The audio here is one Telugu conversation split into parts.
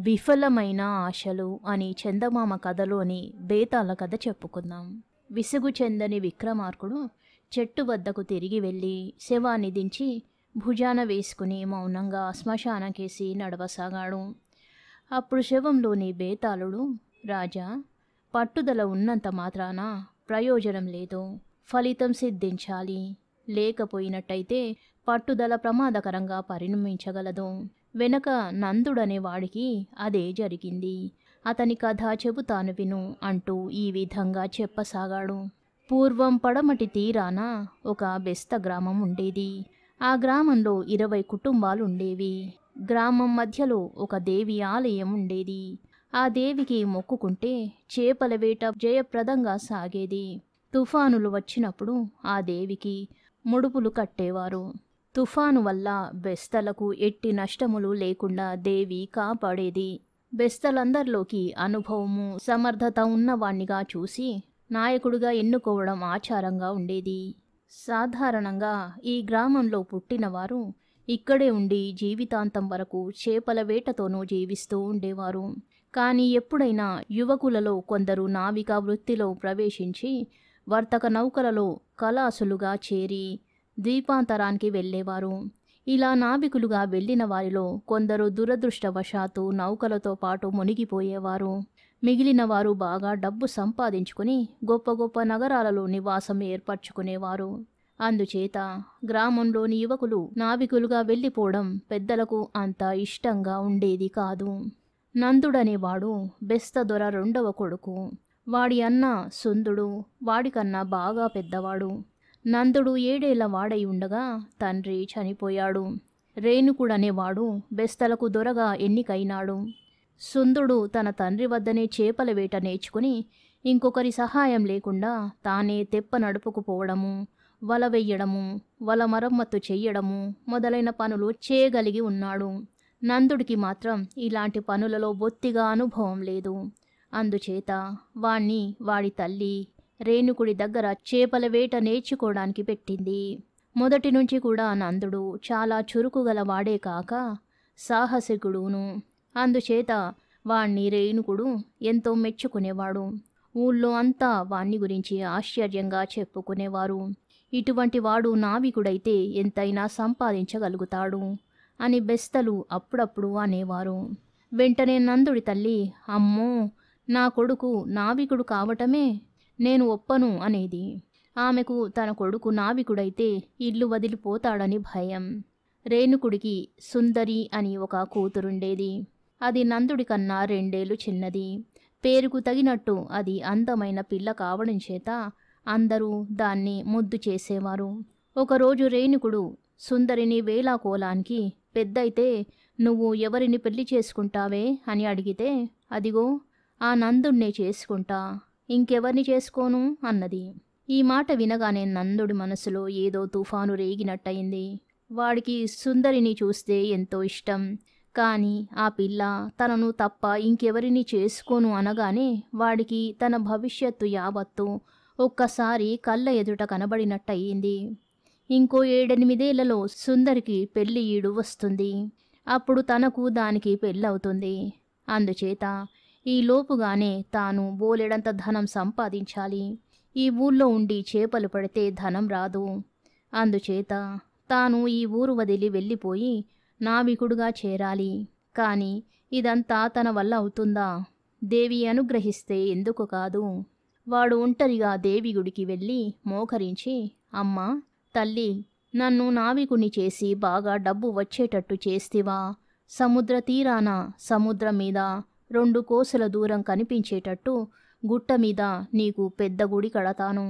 విఫలమైన ఆశలు అని చందమామ కథలోని బేతాళ కథ చెప్పుకుందాం. విసుగు చెందని విక్రమార్కుడు చెట్టు వద్దకు తిరిగి వెళ్ళి శవాన్ని దించి భుజాన వేసుకుని మౌనంగా శ్మశానకేసి నడవసాగాడు. అప్పుడు శవంలోని బేతాళుడు, రాజా, పట్టుదల ఉన్నంత మాత్రాన ప్రయోజనం లేదు, ఫలితం సిద్ధించాలి. లేకపోయినట్టయితే పట్టుదల ప్రమాదకరంగా పరిణమించగలదు. వెనక నందుడనే వాడికి అదే జరిగింది. అతని కథ చెబుతాను విను అంటూ ఈ విధంగా చెప్పసాగాడు. పూర్వం పడమటి తీరాన ఒక బెస్త గ్రామం ఉండేది. ఆ గ్రామంలో 20 కుటుంబాలుండేవి. గ్రామం మధ్యలో ఒక దేవి ఆలయం ఉండేది. ఆ దేవికి మొక్కుకుంటే చేపల వేట జయప్రదంగా సాగేది. తుఫానులు వచ్చినప్పుడు ఆ దేవికి ముడుపులు కట్టేవారు. తుఫాను వల్ల బెస్తలకు ఎట్టి నష్టములు లేకుండా దేవి కాపాడేది. బెస్తలందరిలోకి అనుభవము, సమర్థత ఉన్నవాణ్ణిగా చూసి నాయకుడిగా ఎన్నుకోవడం ఆచారంగా ఉండేది. సాధారణంగా ఈ గ్రామంలో పుట్టినవారు ఇక్కడే ఉండి జీవితాంతం వరకు చేపల వేటతోనూ జీవిస్తూ ఉండేవారు. కానీ ఎప్పుడైనా యువకులలో కొందరు నావికా వృత్తిలో ప్రవేశించి వర్తక నౌకలలో కళాసులుగా చేరి ద్వీపాంతరానికి వెళ్ళేవారు. ఇలా నావికులుగా వెళ్ళిన వారిలో కొందరు దురదృష్టవశాత్తు నౌకలతో పాటు మునిగిపోయేవారు. మిగిలిన వారు బాగా డబ్బు సంపాదించుకుని గొప్ప గొప్ప నగరాలలో నివాసం ఏర్పరచుకునేవారు. అందుచేత గ్రామంలోని యువకులు నావికులుగా వెళ్ళిపోవడం పెద్దలకు అంత ఇష్టంగా ఉండేది కాదు. నందుడనేవాడు బెస్త దొర 2వ కొడుకు. వాడి అన్న సుందుడు వాడికన్నా బాగా పెద్దవాడు. నందుడు 7 ఏళ్ల వాడై ఉండగా తండ్రి చనిపోయాడు. రేణుకుడనేవాడు బెస్తలకు దొరగా ఎన్నికైనాడు. సుందుడు తన తండ్రి వద్దనే చేపల వేట నేర్చుకుని ఇంకొకరి సహాయం లేకుండా తానే తెప్ప నడుపుకుపోవడము, వల వెయ్యడము, వల మరమ్మత్తు చెయ్యడము మొదలైన పనులు చేయగలిగి ఉన్నాడు. నందుడికి మాత్రం ఇలాంటి పనులలో బొత్తిగా అనుభవం లేదు. అందుచేత వాణ్ణి వాడి తల్లి రేణుకుడి దగ్గర చేపల వేట నేర్చుకోవడానికి పెట్టింది. మొదటి నుంచి కూడా నందుడు చాలా చురుకుగల వాడే కాక సాహసికుడును. అందుచేత వాణ్ణి రేణుకుడు ఎంతో మెచ్చుకునేవాడు. ఊళ్ళో అంతా వాణ్ణి గురించి ఆశ్చర్యంగా చెప్పుకునేవారు. ఇటువంటి వాడు నావికుడైతే ఎంతైనా సంపాదించగలుగుతాడు అని బెస్తలు అప్పుడప్పుడు అనేవారు. వెంటనే నందుడి తల్లి, అమ్మో, నా కొడుకు నావికుడు కావటమే నేను ఒప్పను అనేది. ఆమెకు తన కొడుకు నావికుడైతే ఇల్లు వదిలిపోతాడని భయం. రేణుకుడికి సుందరి అని ఒక కూతురుండేది. అది నందుడి కన్నా 2 ఏళ్లు చిన్నది. పేరుకు తగినట్టు అది అందమైన పిల్ల కావడం చేత అందరూ దాన్ని ముద్దు చేసేవారు. ఒకరోజు రేణుకుడు సుందరిని వేలాకోలానికి పెద్దయితే నువ్వు ఎవరిని పెళ్లి చేసుకుంటావే అని అడిగితే, అదిగో ఆ నందుణ్ణే చేసుకుంటా, ఇంకెవరిని చేసుకోను అన్నది. ఈ మాట వినగానే నందుడి మనసులో ఏదో తుఫాను రేగినట్టయింది. వాడికి సుందరిని చూస్తే ఎంతో ఇష్టం. కానీ ఆ పిల్ల తనను తప్ప ఇంకెవరిని చేసుకోను అనగానే వాడికి తన భవిష్యత్తు యావత్తు ఒక్కసారి కళ్ళ ఎదుట కనబడినట్టయింది. ఇంకో 7-8 ఏళ్లలో సుందరికి పెళ్లి ఈడు వస్తుంది. అప్పుడు తనకు దానికి పెళ్ళవుతుంది. అందుచేత ఈ లోపుగానే తాను బోలెడంత ధనం సంపాదించాలి. ఈ ఊళ్ళో ఉండి చేపలు పడితే ధనం రాదు. అందుచేత తాను ఈ ఊరు వదిలి వెళ్ళిపోయి నావికుడుగా చేరాలి. కానీ ఇదంతా తన వల్ల అవుతుందా? దేవి అనుగ్రహిస్తే ఎందుకు కాదు? వాడు ఒంటరిగా దేవి గుడికి వెళ్ళి మోకరించి, అమ్మా తల్లి, నన్ను నావికుని చేసి బాగా డబ్బు వచ్చేటట్టు చేస్తివా? సముద్ర తీరాన సముద్రం మీద 2 కోసుల దూరం కనిపించేటట్టు గుట్ట మీద నీకు పెద్ద గుడి కడతాను.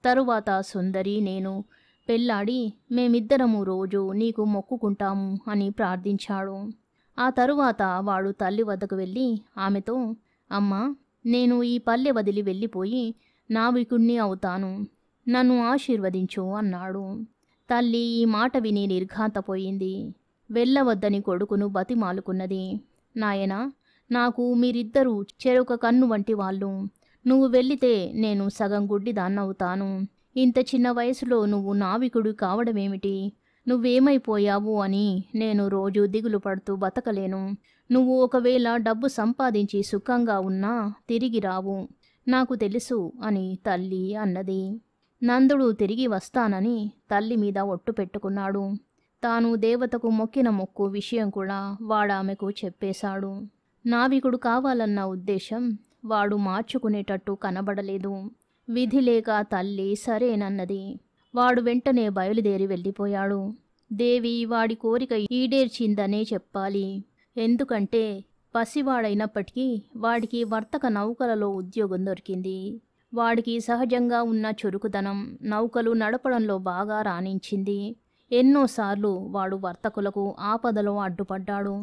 తరువాత సుందరి నేను పెళ్ళాడి మేమిద్దరము రోజు నీకు మొక్కుకుంటాము అని ప్రార్థించాడు. ఆ తరువాత వాడు తల్లి వద్దకు వెళ్ళి ఆమెతో, అమ్మా, నేను ఈ పల్లె వదిలి వెళ్ళిపోయి నావికుణ్ణి అవుతాను, నన్ను ఆశీర్వదించు అన్నాడు. తల్లి ఈ మాట విని నిర్ఘాంతపోయింది. వెళ్ళవద్దని కొడుకును బతిమాలుకున్నది. నాయనా, నాకు మీరిద్దరూ చెరొక కన్ను వంటి వాళ్ళు. నువ్వు వెళ్ళితే నేను సగం గుడ్డిదాన్నవుతాను. ఇంత చిన్న వయసులో నువ్వు నావికుడు కావడమేమిటి? నువ్వేమైపోయావు అని నేను రోజు దిగులు పడుతూ బతకలేను. నువ్వు ఒకవేళ డబ్బు సంపాదించి సుఖంగా ఉన్నా తిరిగి రావు, నాకు తెలుసు అని తల్లి అన్నది. నందుడు తిరిగి వస్తానని తల్లి మీద ఒట్టు పెట్టుకున్నాడు. తాను దేవతకు మొక్కిన మొక్కు విషయం కూడా వాడామెకు చెప్పేశాడు. నావికుడు కావాలన్న ఉద్దేశం వాడు మార్చుకునేటట్టు కనబడలేదు. విధి లేక తల్లి సరేనన్నది. వాడు వెంటనే బయలుదేరి వెళ్ళిపోయాడు. దేవి వాడి కోరిక ఈడేర్చిందనే చెప్పాలి. ఎందుకంటే పసివాడైనప్పటికీ వాడికి వర్తక నౌకలలో ఉద్యోగం దొరికింది. వాడికి సహజంగా ఉన్న చురుకుదనం నౌకలు నడపడంలో బాగా రాణించింది. ఎన్నోసార్లు వాడు వర్తకులకు ఆపదలో అడ్డుపడ్డాడు.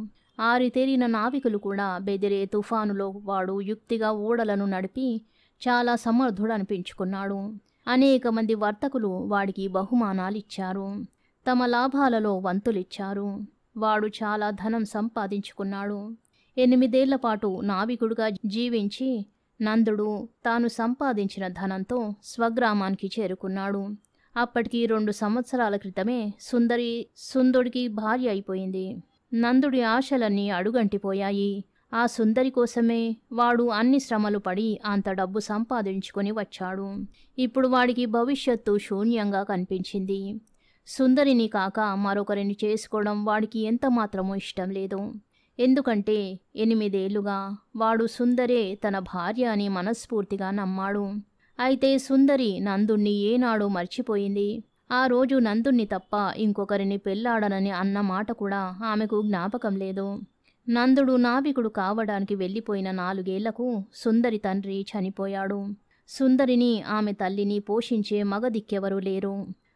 ఆరితేరిన నావికులు కూడా బెదిరే తుఫానులో వాడు యుక్తిగా ఓడలను నడిపి చాలా సమర్థుడనిపించుకున్నాడు. అనేక మంది వర్తకులు వాడికి బహుమానాలిచ్చారు, తమ లాభాలలో వంతులిచ్చారు. వాడు చాలా ధనం సంపాదించుకున్నాడు. 8 ఏళ్ల పాటు నావికుడుగా జీవించి నందుడు తాను సంపాదించిన ధనంతో స్వగ్రామానికి చేరుకున్నాడు. అప్పటికి 2 సంవత్సరాల క్రితమే సుందరికి భార్య అయిపోయింది. నందుడి ఆశలన్నీ అడుగంటిపోయాయి. ఆ సుందరి కోసమే వాడు అన్ని శ్రమలు పడి అంత డబ్బు సంపాదించుకొని వచ్చాడు. ఇప్పుడు వాడికి భవిష్యత్తు శూన్యంగా కనిపించింది. సుందరిని కాక మరొకరిని చేసుకోవడం వాడికి ఎంత మాత్రమూ ఇష్టం లేదు. ఎందుకంటే 8 ఏళ్లుగా వాడు సుందరే తన భార్య అని మనస్ఫూర్తిగా నమ్మాడు. అయితే సుందరి నందుణ్ణి ఏనాడో మర్చిపోయింది. ఆ రోజు నందుణ్ణి తప్ప ఇంకొకరిని పెళ్లాడనని అన్న మాట కూడా ఆమెకు జ్ఞాపకం లేదు. నందుడు నావికుడు కావడానికి వెళ్ళిపోయిన 4 ఏళ్లకు సుందరి తండ్రి చనిపోయాడు. సుందరిని ఆమె తల్లిని పోషించే మగదిక్కెవరూ లేరు.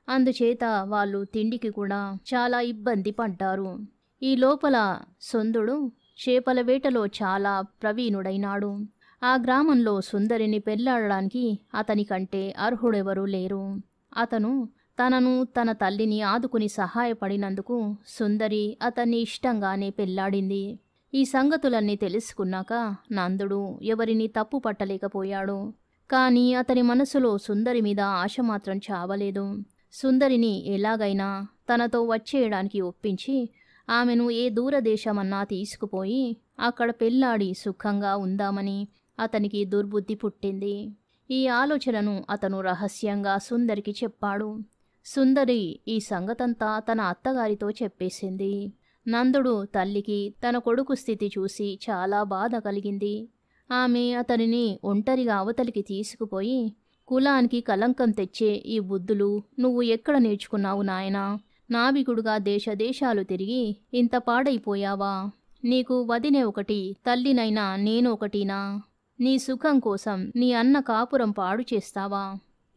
అందుచేత వాళ్ళు తిండికి కూడా చాలా ఇబ్బంది పడ్డారు. ఈ లోపల సుందుడు చేపల వేటలో చాలా ప్రవీణుడైనాడు. ఆ గ్రామంలో సుందరిని పెళ్లాడడానికి అతని కంటే అర్హుడెవరూ లేరు. అతను తనను తన తల్లిని ఆదుకుని సహాయపడినందుకు సుందరి అతన్ని ఇష్టంగానే పెళ్లాడింది. ఈ సంగతులన్నీ తెలుసుకున్నాక నందుడు ఎవరిని తప్పు పట్టలేకపోయాడు. కానీ అతని మనసులో సుందరి మీద ఆశ మాత్రం చావలేదు. సుందరిని ఎలాగైనా తనతో వచ్చేయడానికి ఒప్పించి ఆమెను ఏ దూరదేశమన్నా తీసుకుపోయి అక్కడ పెళ్లాడి సుఖంగా ఉందామని అతనికి దుర్బుద్ధి పుట్టింది. ఈ ఆలోచనను అతను రహస్యంగా సుందరికి చెప్పాడు. సుందరి ఈ సంగతంతా తన అత్తగారితో చెప్పేసింది. నందుడు తల్లికి తన కొడుకు స్థితి చూసి చాలా బాధ కలిగింది. ఆమె అతనిని ఒంటరిగా అవతలికి తీసుకుపోయి, కులానికి కలంకం తెచ్చే ఈ బుద్ధులు నువ్వు ఎక్కడ నేర్చుకున్నావు నాయనా? నావికుడుగా దేశాలు తిరిగి ఇంత పాడైపోయావా? నీకు వదినే ఒకటి, తల్లినైనా నేను ఒకటినా? నీ సుఖం కోసం నీ అన్న కాపురం పాడు చేస్తావా?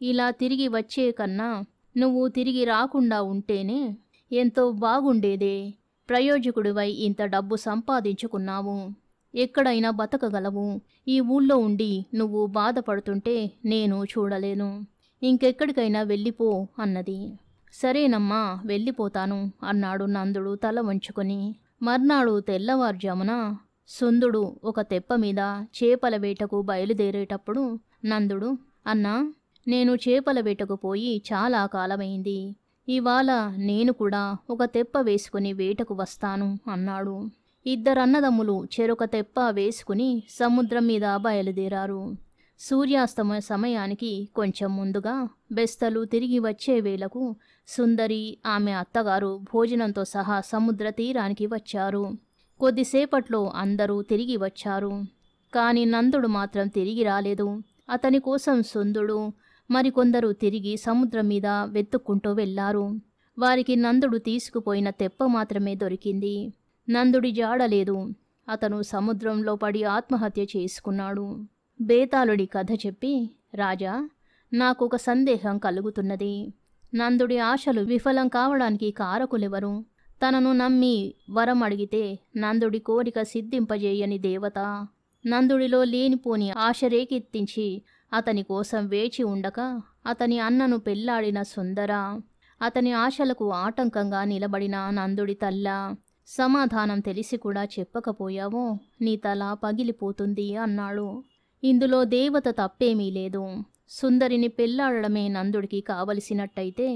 ఇలా తిరిగి వచ్చే కన్నా నువ్వు తిరిగి రాకుండా ఉంటేనే ఎంతో బాగుండేదే. ప్రయోజకుడివై ఇంత డబ్బు సంపాదించుకున్నావు, ఎక్కడైనా బతకగలవు. ఈ ఊళ్ళో ఉండి నువ్వు బాధపడుతుంటే నేను చూడలేను. ఇంకెక్కడికైనా వెళ్ళిపో అన్నది. సరేనమ్మా, వెళ్ళిపోతాను అన్నాడు నందుడు తల వంచుకొని. మర్నాడు తెల్లవారుజామున సుందుడు ఒక తెప్ప మీద చేపల వేటకు బయలుదేరేటప్పుడు నందుడు, అన్నా, నేను చేపల వేటకు పోయి చాలా కాలమైంది. ఇవాళ నేను కూడా ఒక తెప్ప వేసుకుని వేటకు వస్తాను అన్నాడు. 2 అన్నదమ్ములు చెరొక తెప్ప వేసుకుని సముద్రం మీద బయలుదేరారు. సూర్యాస్తమయ సమయానికి కొంచెం ముందుగా బెస్తలు తిరిగి వచ్చే వేళకు సుందరి ఆమె అత్తగారు భోజనంతో సహా సముద్ర తీరానికి వచ్చారు. కొద్దిసేపట్లో అందరూ తిరిగి వచ్చారు. కాని నందుడు మాత్రం తిరిగి రాలేదు. అతని కోసం సుందుడు మరికొందరు తిరిగి సముద్రం మీద వెతుక్కుంటూ వెళ్లారు. వారికి నందుడు తీసుకుపోయిన తెప్ప మాత్రమే దొరికింది. నందుడి జాడలేదు. అతను సముద్రంలో పడి ఆత్మహత్య చేసుకున్నాడు. బేతాళుడి కథ చెప్పి, రాజా, నాకొక సందేహం కలుగుతున్నది. నందుడి ఆశలు విఫలం కావడానికి కారకులెవరు? తనను నమ్మి వరం అడిగితే నందుడి కోరిక సిద్ధింపజేయని దేవత, నందుడిలో లేనిపోని ఆశ రేకెత్తించి అతని కోసం వేచి ఉండక అతని అన్నను పెళ్లాడిన సుందర, అతని ఆశలకు ఆటంకంగా నిలబడిన నందుడి తల్ల, సమాధానం తెలిసి కూడా చెప్పకపోయావో నీ తల పగిలిపోతుంది అన్నాడు. ఇందులో దేవత తప్పేమీ లేదు. సుందరిని పెళ్లాడడమే నందుడికి కావలసినట్టయితే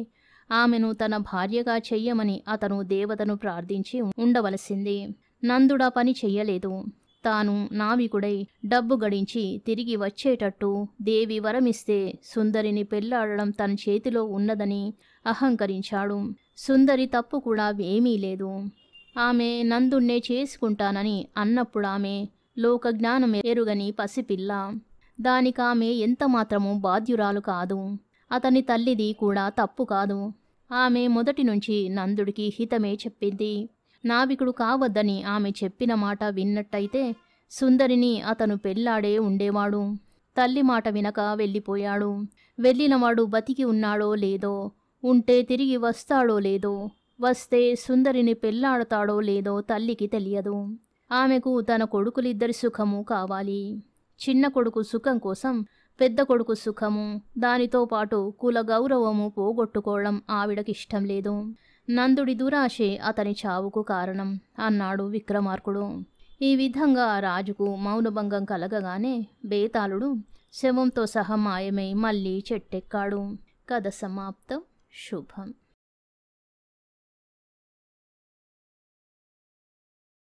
ఆమెను తన భార్యగా చెయ్యమని అతను దేవతను ప్రార్థించి ఉండవలసింది. నందుడా పని చెయ్యలేదు. తాను నావికుడై డబ్బు గడించి తిరిగి వచ్చేటట్టు దేవి వరమిస్తే సుందరిని పెళ్లాడడం తన చేతిలో ఉన్నదని అహంకరించాడు. సుందరి తప్పు కూడా ఏమీ లేదు. ఆమె నందుణ్ణే చేసుకుంటానని అన్నప్పుడామె లోకజ్ఞానం ఎరుగని పసిపిల్ల. దానికామె ఎంతమాత్రమూ బాధ్యురాలు కాదు. అతని తల్లిది కూడా తప్పు కాదు. ఆమె మొదటి నుంచి నందుడికి హితమే చెప్పింది. నావికుడు కావద్దని ఆమె చెప్పిన మాట విన్నట్టయితే సుందరిని అతను పెళ్లాడే ఉండేవాడు. తల్లి మాట వినక వెళ్ళిపోయాడు. వెళ్ళినవాడు బతికి ఉన్నాడో లేదో, ఉంటే తిరిగి వస్తాడో లేదో, వస్తే సుందరిని పెళ్లాడతాడో లేదో తల్లికి తెలియదు. ఆమెకు తన కొడుకులిద్దరి సుఖము కావాలి. చిన్న కొడుకు సుఖం కోసం పెద్ద కొడుకు సుఖము, దానితో పాటు కుల గౌరవము పోగొట్టుకోవడం ఆవిడకిష్టం లేదు. నందుడి దురాశే అతని చావుకు కారణం అన్నాడు విక్రమార్కుడు. ఈ విధంగా రాజుకు మౌనభంగం కలగగానే బేతాళుడు శవంతో సహా మాయమై మళ్ళీ చెట్టెక్కాడు. కథ సమాప్తం. శుభం.